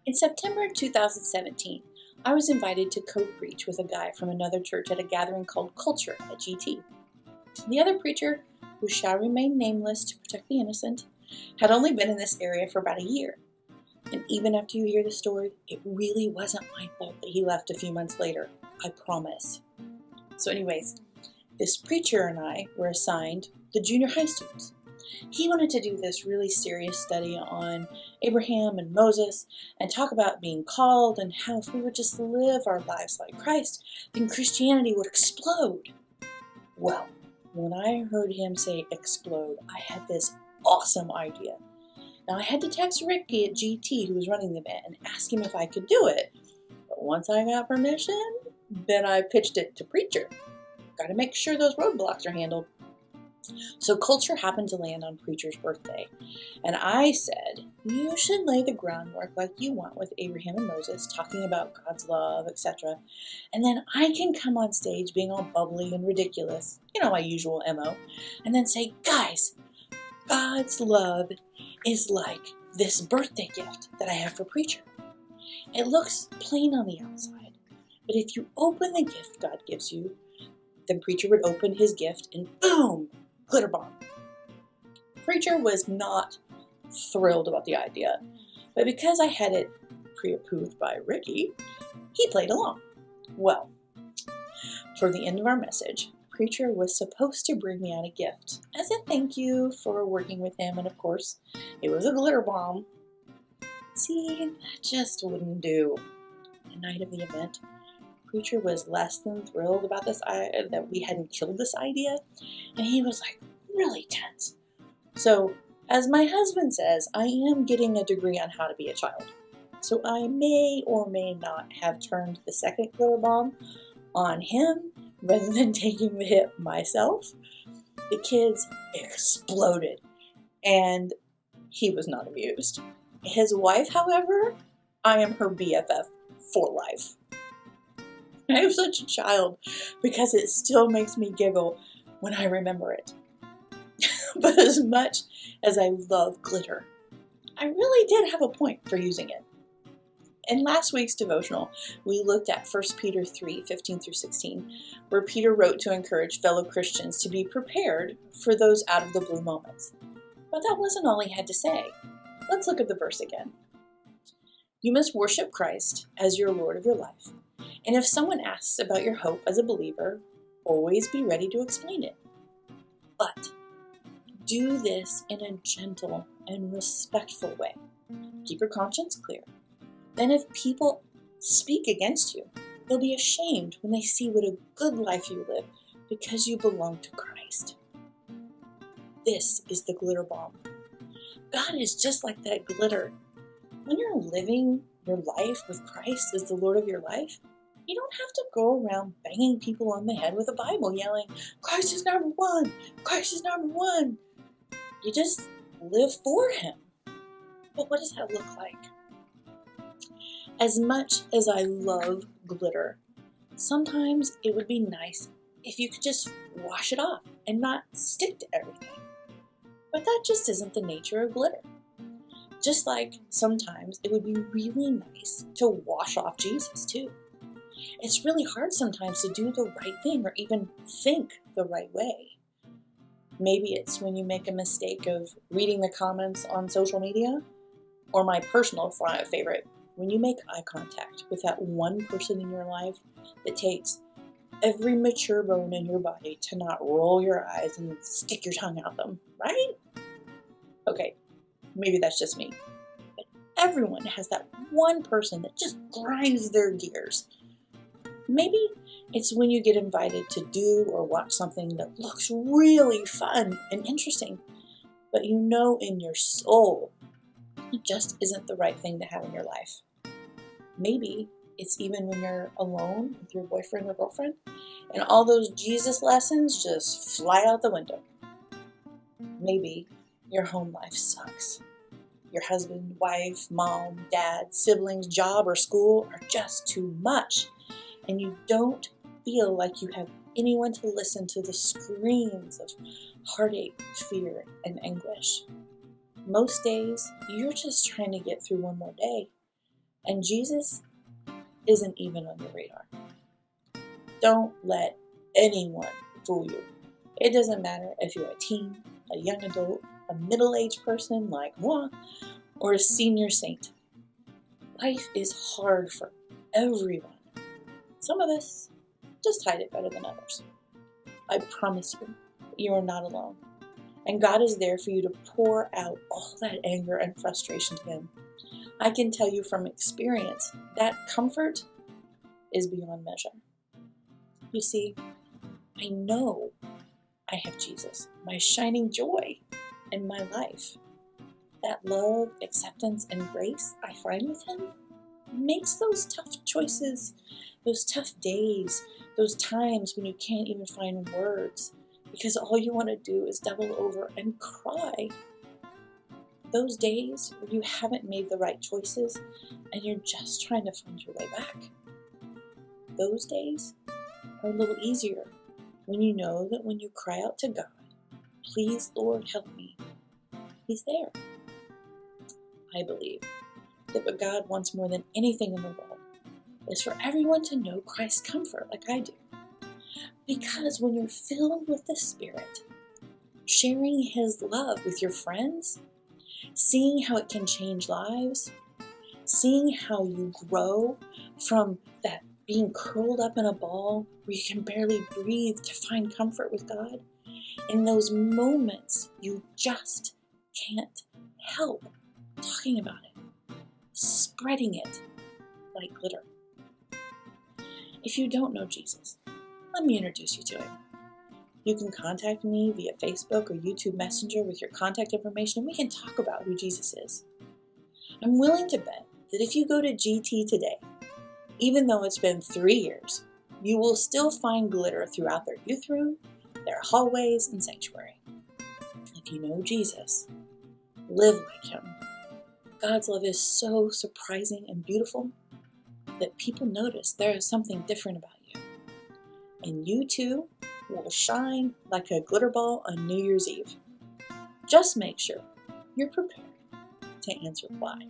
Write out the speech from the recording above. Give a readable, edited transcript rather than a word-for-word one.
In September 2017, I was invited to co-preach with a guy from another church at a gathering called Culture at GT. The other preacher, who shall remain nameless to protect the innocent, had only been in this area for about a year. And even after you hear the story, it really wasn't my fault that he left a few months later. I promise. So anyways, this preacher and I were assigned the junior high students. He wanted to do this really serious study on Abraham and Moses and talk about being called and how if we would just live our lives like Christ, then Christianity would explode. Well, when I heard him say explode, I had this awesome idea. Now I had to text Ricky at GT, who was running the event, and ask him if I could do it. But once I got permission, then I pitched it to Preacher. Got to make sure those roadblocks are handled. So Culture happened to land on Preacher's birthday, and I said, you should lay the groundwork like you want with Abraham and Moses, talking about God's love, etc. And then I can come on stage being all bubbly and ridiculous, my usual MO, and then say, guys, God's love is like this birthday gift that I have for Preacher. It looks plain on the outside, but if you open the gift God gives you, then Preacher would open his gift and boom! Glitter bomb. Preacher was not thrilled about the idea, but because I had it pre-approved by Ricky, he played along. Well, toward the end of our message, Preacher was supposed to bring me out a gift as a thank you for working with him, and of course, it was a glitter bomb. See, that just wouldn't do. The night of the event, Preacher was less than thrilled about this that we hadn't killed this idea, and he was like really tense. So, as my husband says, I am getting a degree on how to be a child. So I may or may not have turned the second glitter bomb on him rather than taking the hit myself. The kids exploded, and he was not amused. His wife, however, I am her BFF for life. I am such a child because it still makes me giggle when I remember it. But as much as I love glitter, I really did have a point for using it. In last week's devotional, we looked at 1 Peter 3:15-16, where Peter wrote to encourage fellow Christians to be prepared for those out of the blue moments. But that wasn't all he had to say. Let's look at the verse again. You must worship Christ as your Lord of your life. And if someone asks about your hope as a believer, always be ready to explain it. But do this in a gentle and respectful way. Keep your conscience clear. Then if people speak against you, they'll be ashamed when they see what a good life you live because you belong to Christ. This is the glitter bomb. God is just like that glitter. When you're living your life with Christ as the Lord of your life, you don't have to go around banging people on the head with a Bible yelling, Christ is number one, Christ is number one. You just live for Him. But what does that look like? As much as I love glitter, sometimes it would be nice if you could just wash it off and not stick to everything. But that just isn't the nature of glitter. Just like sometimes it would be really nice to wash off Jesus too. It's really hard sometimes to do the right thing or even think the right way. Maybe it's when you make a mistake of reading the comments on social media, or my personal favorite, when you make eye contact with that one person in your life that takes every mature bone in your body to not roll your eyes and stick your tongue out them, right? Okay, maybe that's just me. But everyone has that one person that just grinds their gears. Maybe it's when you get invited to do or watch something that looks really fun and interesting, but you know in your soul it just isn't the right thing to have in your life. Maybe it's even when you're alone with your boyfriend or girlfriend and all those Jesus lessons just fly out the window. Maybe your home life sucks. Your husband, wife, mom, dad, siblings, job, or school are just too much. And you don't feel like you have anyone to listen to the screams of heartache, fear, and anguish. Most days, you're just trying to get through one more day. And Jesus isn't even on your radar. Don't let anyone fool you. It doesn't matter if you're a teen, a young adult, a middle-aged person like moi, or a senior saint. Life is hard for everyone. Some of us just hide it better than others. I promise you are not alone. And God is there for you to pour out all that anger and frustration to Him. I can tell you from experience that comfort is beyond measure. You see, I know I have Jesus, my shining joy in my life. That love, acceptance, and grace I find with Him makes those tough choices, those tough days, those times when you can't even find words because all you want to do is double over and cry. Those days where you haven't made the right choices and you're just trying to find your way back. Those days are a little easier when you know that when you cry out to God, please, Lord, help me, He's there. I believe that what God wants more than anything in the world is for everyone to know Christ's comfort like I do. Because when you're filled with the Spirit, sharing His love with your friends, seeing how it can change lives, seeing how you grow from that being curled up in a ball where you can barely breathe to find comfort with God, in those moments you just can't help talking about it, spreading it like glitter. If you don't know Jesus, let me introduce you to Him. You can contact me via Facebook or YouTube Messenger with your contact information, and we can talk about who Jesus is. I'm willing to bet that if you go to GT today, even though it's been 3 years, you will still find glitter throughout their youth room, their hallways, and sanctuary. If you know Jesus, live like Him. God's love is so surprising and beautiful that people notice there is something different about you. And you too will shine like a glitter ball on New Year's Eve. Just make sure you're prepared to answer why.